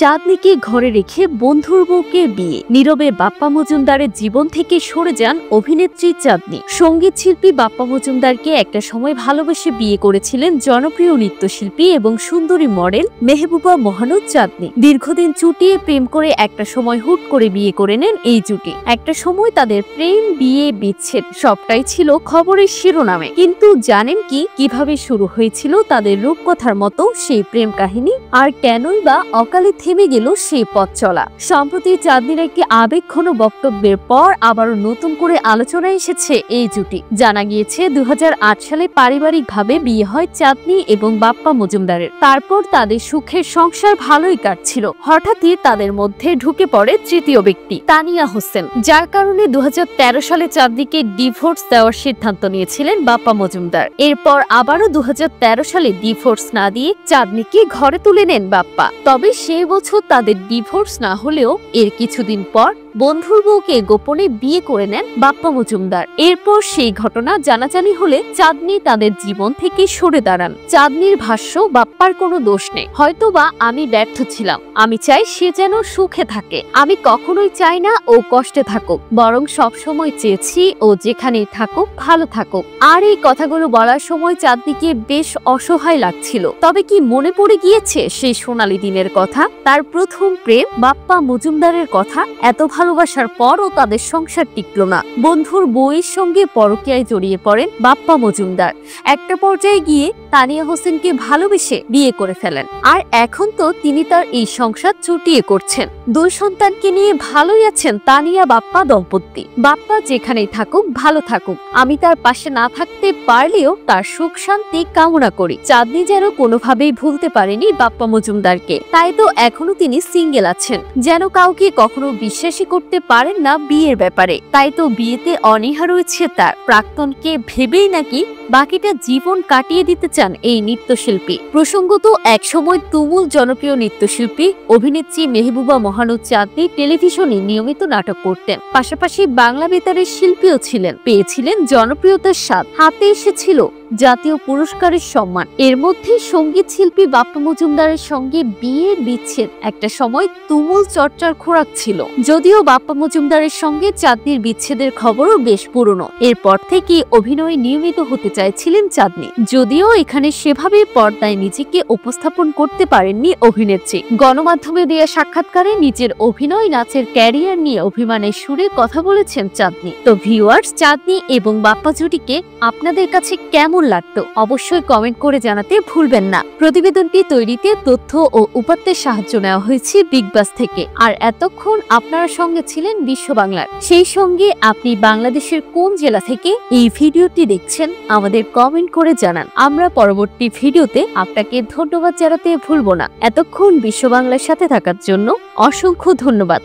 চাঁদনীকে ঘরে রেখে বন্ধুর বউকে বিয়ে, নীরবে বাপ্পা মজুমদারের জীবন থেকে সরে যান অভিনেত্রী চাঁদনী। সঙ্গীত শিল্পী বাপ্পা মজুমদারকে একটা সময় ভালোবেসে বিয়ে করেছিলেন জনপ্রিয় নৃত্যশিল্পী এবং সুন্দরী মডেল মেহবুবা মহানুর চাঁদনী। দীর্ঘদিন চুটিয়ে প্রেম করে একটা সময় হুট করে বিয়ে করে নেন এই জুটি। একটা সময় তাদের প্রেম, বিয়ে, বিচ্ছেদ সবটাই ছিল খবরের শিরোনামে। কিন্তু জানেন কি, কিভাবে শুরু হয়েছিল তাদের রূপকথার মতো সেই প্রেম কাহিনী, আর কেনই বা অকালে থেমে গেল সেই পথ চলা? সম্প্রতি চাঁদনীর একটি আবেগঘন বক্তব্যের পর আবারও নতুন করে আলোচনায় এসেছে এই জুটি। জানা গিয়েছে 2008 সালে পারিবারিকভাবে বিয়ে হয় চাঁদনী এবং বাপ্পা মজুমদারের। তারপর তাদের সুখের সংসার ভালোই কাটছিল। হঠাৎই তাদের মধ্যে ঢুকে পড়ে তৃতীয় ব্যক্তি তানিয়া হোসেন, যার কারণে 2013 সালে চাঁদনীকে ডিভোর্স দেওয়ার সিদ্ধান্ত নিয়েছিলেন বাপ্পা মজুমদার। এরপর আবারও 2013 সালে ডিভোর্স না দিয়ে চাঁদনীকে ঘরে তুলে নেন বাপ্পা। তবে সেই বছর তাদের ডিভোর্স না হলেও এর কিছুদিন পর বন্ধুর বউকে গোপনে বিয়ে করে নেন বাপ্পা মজুমদার। এরপর সেই ঘটনা জানাজানি হলে চাঁদনী তাদের জীবন থেকে সরে দাঁড়ান। চাঁদনীর ভাষ্য, বাপ্পার কোনো দোষ নেই, হয়তোবা আমি ব্যর্থ ছিলাম। আমি চাই সে যেন সুখে থাকে। আমি কখনোই চাই না ও কষ্টে থাকুক, বরং সবসময় চেয়েছি ও যেখানেই থাকুক ভালো থাকুক। আর এই কথাগুলো বলার সময় চাঁদনীকে বেশ অসহায় লাগছিল। তবে কি মনে পড়ে গিয়েছে সেই সোনালী দিনের কথা, তার প্রথম প্রেম বাপ্পা মজুমদারের কথা? এত ভালোবাসার পরও তাদের সংসার টিকল না। বন্ধুর বউয়ের সঙ্গে পরকীয়ায় জড়িয়ে পড়েন বাপ্পা মজুমদার। একটা পর্যায়ে গিয়ে তানিয়া হোসেনকে ভালোবেসে বিয়ে করে ফেলেন। আর এখন তো তিনি তার এই সংসার চুটিয়ে করছেন। 2 সন্তানকে নিয়ে ভালোই আছেন তানিয়া বাপ্পা দম্পতি। বাপ্পা যেখানেই থাকুক ভালো থাকুক, আমি তার পাশে না থাকতে পারলেও তার সুখ শান্তি কামনা করি। চাঁদনী যেন কোনোভাবেই ভুলতে পারেনি বাপ্পা মজুমদারকে, তাই তো এখনো তিনি সিঙ্গেল আছেন। যেন কাউকে কখনো বিশ্বাসই করতে পারেন না বিয়ের ব্যাপারে। তাই তো বিয়েতে অনীহা রয়েছে তার। প্রাক্তনকে ভেবেই নাকি বাকিটা জীবন কাটিয়ে দিতে চান এই নৃত্যশিল্পী। প্রসঙ্গত, একসময় তুমুল জনপ্রিয় নৃত্যশিল্পী অভিনেত্রী মেহবুবা মহানুর চাঁদনী টেলিভিশনে নিয়মিত নাটক করতেন। পাশাপাশি বাংলা বেতারের শিল্পীও ছিলেন। পেয়েছিলেন জনপ্রিয়তার স্বাদ, হাতে এসেছিল জাতীয় পুরস্কারের সম্মান। এর মধ্যে সঙ্গীত শিল্পী বাপ্পা মজুমদারের সঙ্গে বিয়ে, বিচ্ছেদ একটা সময় তুমুল চর্চার খোরাক ছিল। যদিও বাপ্পা মজুমদারের সঙ্গে চাঁদনীর বিচ্ছেদের খবরও বেশ পুরনো। এরপর থেকে অভিনয়ে নিয়মিত হতে চাইছিলেন চাঁদনী, যদিও এখানে সেভাবে পর্দায় নিজেকে উপস্থাপন করতে পারেননি অভিনেত্রী। গণমাধ্যমে দেয়া সাক্ষাৎকারে নিজের অভিনয়, নাচের ক্যারিয়ার নিয়ে অভিমানের সুরে কথা বলেছেন চাঁদনী। তো ভিউয়ার্স, চাঁদনী এবং বাপ্পা জুটিকে আপনাদের কাছে কেমন লাগতো অবশ্যই কমেন্ট করে জানাতে ভুলবেন না। প্রতিবেদনটি তৈরিতে তথ্য ও উপাত্তের সাহায্য নেওয়া হয়েছে বিগ বাস থেকে। আর এতক্ষণ আপনারা সঙ্গে ছিলেন বিশ্ব বাংলার। সেই সঙ্গে আপনি বাংলাদেশের কোন জেলা থেকে এই ভিডিওটি দেখছেন আমাদের কমেন্ট করে জানান। আমরা পরবর্তী ভিডিওতে আপনাকে ধন্যবাদ জানাতে ভুলব না। এতক্ষণ বিশ্ব বাংলার সাথে থাকার জন্য অসংখ্য ধন্যবাদ।